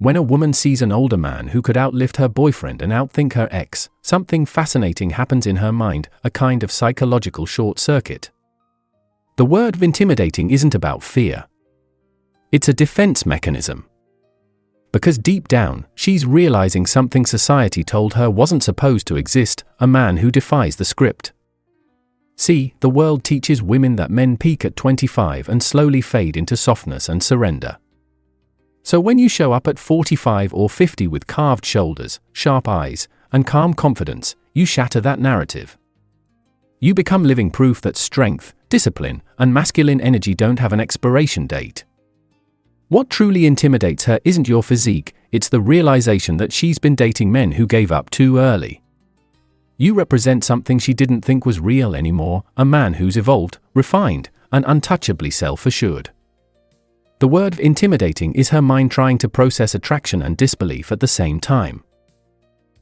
When a woman sees an older man who could outlift her boyfriend and outthink her ex, something fascinating happens in her mind, a kind of psychological short circuit. The word intimidating isn't about fear. It's a defense mechanism. Because deep down, she's realizing something society told her wasn't supposed to exist, a man who defies the script. See, the world teaches women that men peak at 25 and slowly fade into softness and surrender. So when you show up at 45 or 50 with carved shoulders, sharp eyes, and calm confidence, you shatter that narrative. You become living proof that strength, discipline, and masculine energy don't have an expiration date. What truly intimidates her isn't your physique, it's the realization that she's been dating men who gave up too early. You represent something she didn't think was real anymore, a man who's evolved, refined, and untouchably self-assured. The word intimidating is her mind trying to process attraction and disbelief at the same time.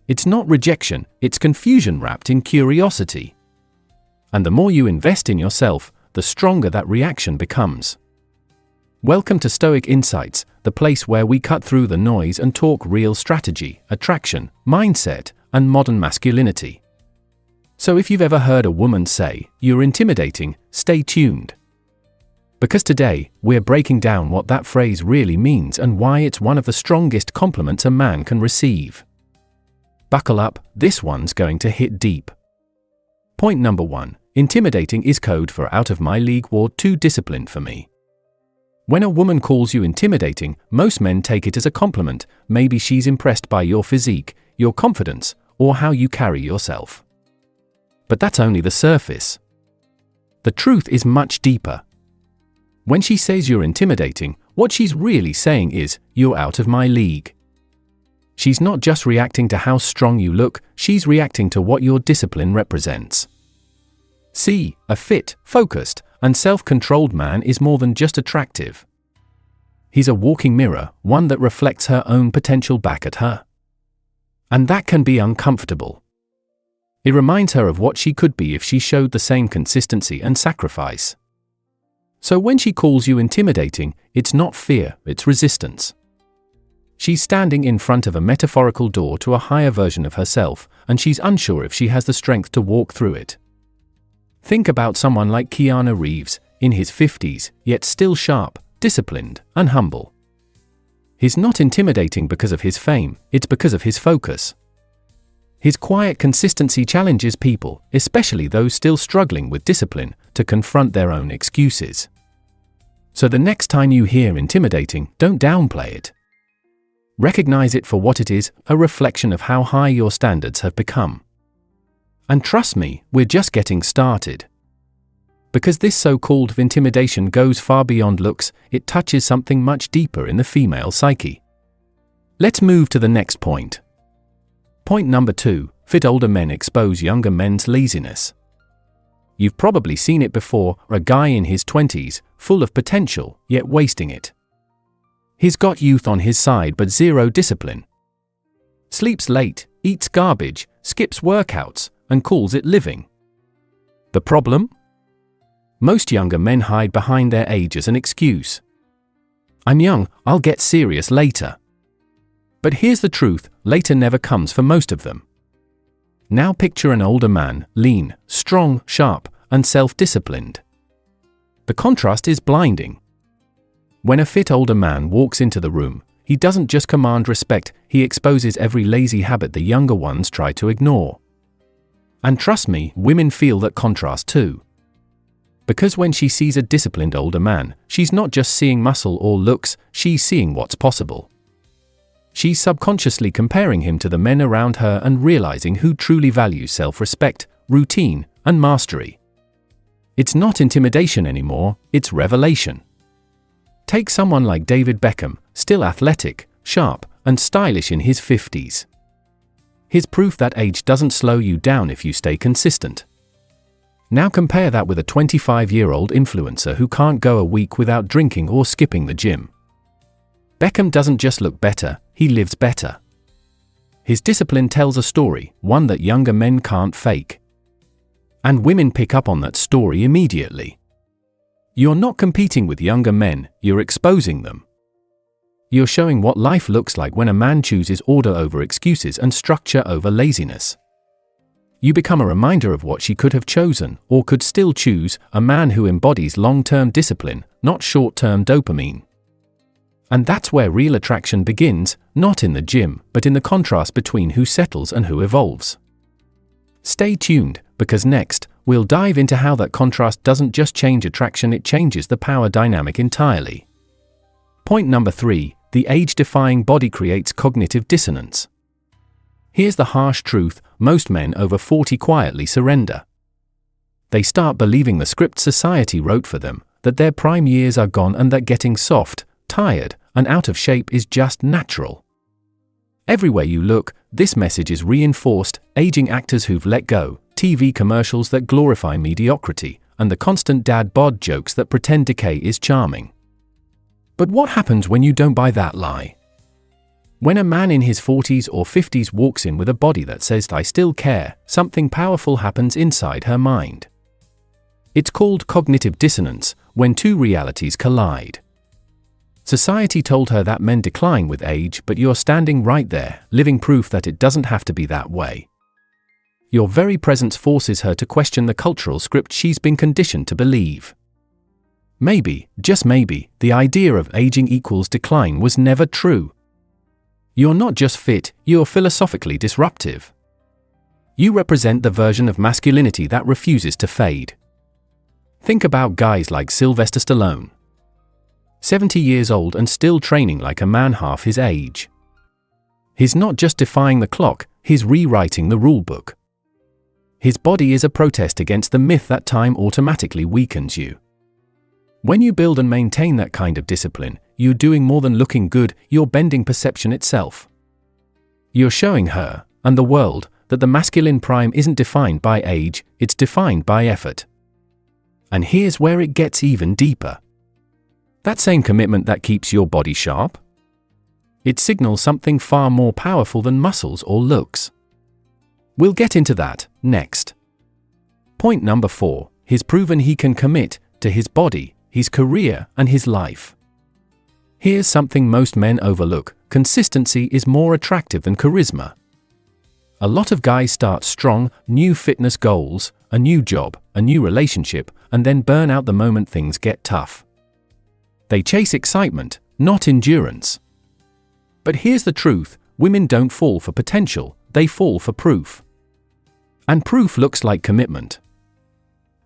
It's not rejection, it's confusion wrapped in curiosity. And the more you invest in yourself, the stronger that reaction becomes. Welcome to Stoic Insights, the place where we cut through the noise and talk real strategy, attraction, mindset, and modern masculinity. So if you've ever heard a woman say, "You're intimidating," stay tuned. Because today, we're breaking down what that phrase really means and why it's one of the strongest compliments a man can receive. Buckle up, this one's going to hit deep. Point number 1, intimidating is code for out of my league or too disciplined for me. When a woman calls you intimidating, most men take it as a compliment. Maybe she's impressed by your physique, your confidence, or how you carry yourself. But that's only the surface. The truth is much deeper. When she says you're intimidating, what she's really saying is, you're out of my league. She's not just reacting to how strong you look, she's reacting to what your discipline represents. See, a fit, focused, and self-controlled man is more than just attractive. He's a walking mirror, one that reflects her own potential back at her. And that can be uncomfortable. It reminds her of what she could be if she showed the same consistency and sacrifice. So when she calls you intimidating, it's not fear, it's resistance. She's standing in front of a metaphorical door to a higher version of herself, and she's unsure if she has the strength to walk through it. Think about someone like Keanu Reeves, in his 50s, yet still sharp, disciplined, and humble. He's not intimidating because of his fame, it's because of his focus. His quiet consistency challenges people, especially those still struggling with discipline, to confront their own excuses. So the next time you hear intimidating, don't downplay it. Recognize it for what it is, a reflection of how high your standards have become. And trust me, we're just getting started. Because this so-called intimidation goes far beyond looks, it touches something much deeper in the female psyche. Let's move to the next point. Point number 2, fit older men expose younger men's laziness. You've probably seen it before, a guy in his 20s, full of potential, yet wasting it. He's got youth on his side but zero discipline. Sleeps late, eats garbage, skips workouts, and calls it living. The problem? Most younger men hide behind their age as an excuse. I'm young, I'll get serious later. But here's the truth, later never comes for most of them. Now picture an older man, lean, strong, sharp, and self-disciplined. The contrast is blinding. When a fit older man walks into the room, he doesn't just command respect, he exposes every lazy habit the younger ones try to ignore. And trust me, women feel that contrast too. Because when she sees a disciplined older man, she's not just seeing muscle or looks, she's seeing what's possible. She's subconsciously comparing him to the men around her and realizing who truly values self-respect, routine, and mastery. It's not intimidation anymore, it's revelation. Take someone like David Beckham, still athletic, sharp, and stylish in his 50s. Here's proof that age doesn't slow you down if you stay consistent. Now compare that with a 25-year-old influencer who can't go a week without drinking or skipping the gym. Beckham doesn't just look better, he lives better. His discipline tells a story, one that younger men can't fake. And women pick up on that story immediately. You're not competing with younger men, you're exposing them. You're showing what life looks like when a man chooses order over excuses and structure over laziness. You become a reminder of what she could have chosen, or could still choose, a man who embodies long-term discipline, not short-term dopamine. And that's where real attraction begins, not in the gym, but in the contrast between who settles and who evolves. Stay tuned, because next, we'll dive into how that contrast doesn't just change attraction, it changes the power dynamic entirely. Point number 3, the age-defying body creates cognitive dissonance. Here's the harsh truth, most men over 40 quietly surrender. They start believing the script society wrote for them, that their prime years are gone and that getting soft, tired, and out of shape is just natural. Everywhere you look, this message is reinforced: aging actors who've let go, TV commercials that glorify mediocrity, and the constant dad bod jokes that pretend decay is charming. But what happens when you don't buy that lie? When a man in his 40s or 50s walks in with a body that says "I still care," something powerful happens inside her mind. It's called cognitive dissonance, when two realities collide. Society told her that men decline with age, but you're standing right there, living proof that it doesn't have to be that way. Your very presence forces her to question the cultural script she's been conditioned to believe. Maybe, just maybe, the idea of aging equals decline was never true. You're not just fit, you're philosophically disruptive. You represent the version of masculinity that refuses to fade. Think about guys like Sylvester Stallone. 70 years old and still training like a man half his age. He's not just defying the clock, he's rewriting the rulebook. His body is a protest against the myth that time automatically weakens you. When you build and maintain that kind of discipline, you're doing more than looking good, you're bending perception itself. You're showing her, and the world, that the masculine prime isn't defined by age, it's defined by effort. And here's where it gets even deeper. That same commitment that keeps your body sharp? It signals something far more powerful than muscles or looks. We'll get into that next. Point number 4, he's proven he can commit to his body, his career, and his life. Here's something most men overlook: consistency is more attractive than charisma. A lot of guys start strong, new fitness goals, a new job, a new relationship, and then burn out the moment things get tough. They chase excitement, not endurance. But here's the truth: women don't fall for potential, they fall for proof. And proof looks like commitment.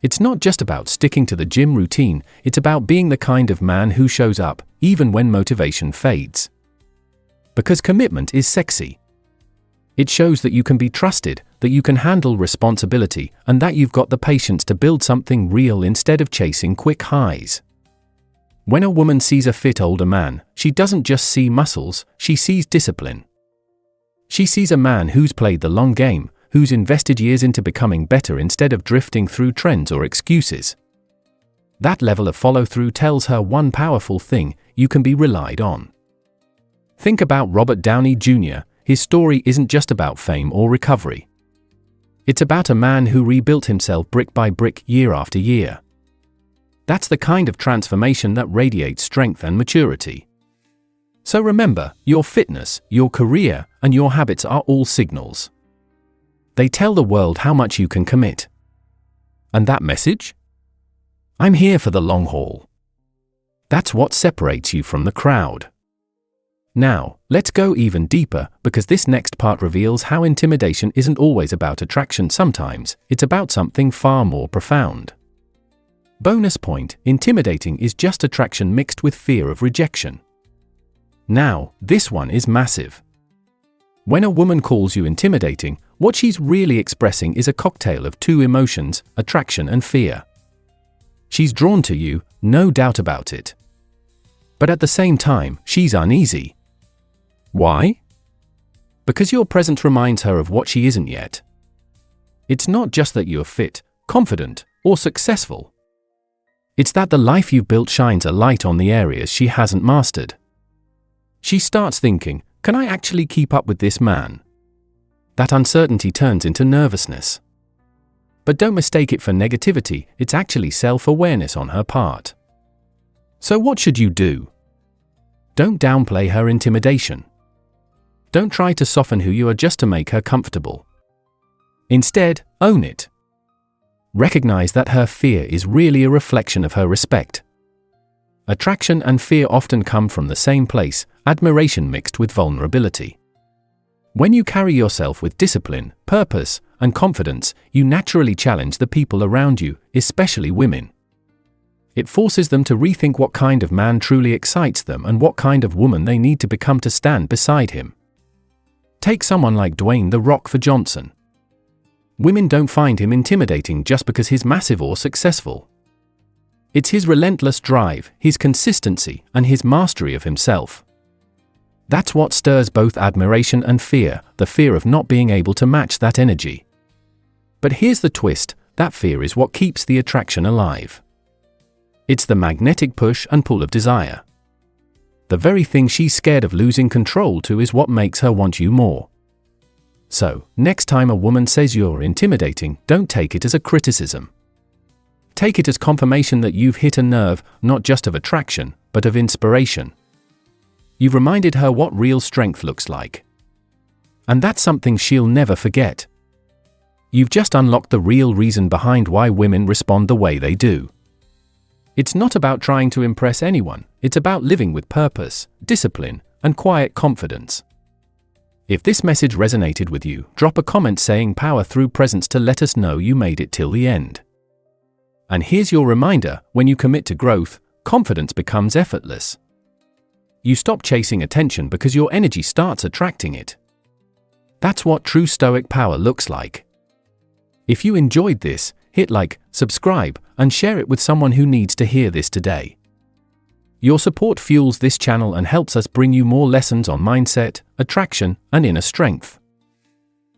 It's not just about sticking to the gym routine, it's about being the kind of man who shows up, even when motivation fades. Because commitment is sexy. It shows that you can be trusted, that you can handle responsibility, and that you've got the patience to build something real instead of chasing quick highs. When a woman sees a fit older man, she doesn't just see muscles, she sees discipline. She sees a man who's played the long game, who's invested years into becoming better instead of drifting through trends or excuses. That level of follow-through tells her one powerful thing: you can be relied on. Think about Robert Downey Jr., his story isn't just about fame or recovery. It's about a man who rebuilt himself brick by brick, year after year. That's the kind of transformation that radiates strength and maturity. So remember, your fitness, your career, and your habits are all signals. They tell the world how much you can commit. And that message? I'm here for the long haul. That's what separates you from the crowd. Now, let's go even deeper, because this next part reveals how intimidation isn't always about attraction. Sometimes, it's about something far more profound. Bonus point: intimidating is just attraction mixed with fear of rejection. Now, this one is massive. When a woman calls you intimidating, what she's really expressing is a cocktail of two emotions: attraction and fear. She's drawn to you, no doubt about it. But at the same time, she's uneasy. Why? Because your presence reminds her of what she isn't yet. It's not just that you're fit, confident, or successful. It's that the life you've built shines a light on the areas she hasn't mastered. She starts thinking, can I actually keep up with this man? That uncertainty turns into nervousness. But don't mistake it for negativity, it's actually self-awareness on her part. So what should you do? Don't downplay her intimidation. Don't try to soften who you are just to make her comfortable. Instead, own it. Recognize that her fear is really a reflection of her respect. Attraction and fear often come from the same place, admiration mixed with vulnerability. When you carry yourself with discipline, purpose, and confidence, you naturally challenge the people around you, especially women. It forces them to rethink what kind of man truly excites them and what kind of woman they need to become to stand beside him. Take someone like Dwayne "The Rock" Johnson. Women don't find him intimidating just because he's massive or successful. It's his relentless drive, his consistency, and his mastery of himself. That's what stirs both admiration and fear, the fear of not being able to match that energy. But here's the twist, that fear is what keeps the attraction alive. It's the magnetic push and pull of desire. The very thing she's scared of losing control to is what makes her want you more. So, next time a woman says you're intimidating, don't take it as a criticism. Take it as confirmation that you've hit a nerve, not just of attraction, but of inspiration. You've reminded her what real strength looks like. And that's something she'll never forget. You've just unlocked the real reason behind why women respond the way they do. It's not about trying to impress anyone, it's about living with purpose, discipline, and quiet confidence. If this message resonated with you, drop a comment saying "Power Through Presence" to let us know you made it till the end. And here's your reminder, when you commit to growth, confidence becomes effortless. You stop chasing attention because your energy starts attracting it. That's what true Stoic power looks like. If you enjoyed this, hit like, subscribe, and share it with someone who needs to hear this today. Your support fuels this channel and helps us bring you more lessons on mindset, attraction, and inner strength.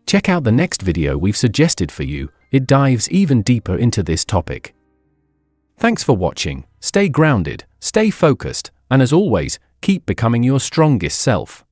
Check out the next video we've suggested for you, it dives even deeper into this topic. Thanks for watching, stay grounded, stay focused, and as always, keep becoming your strongest self.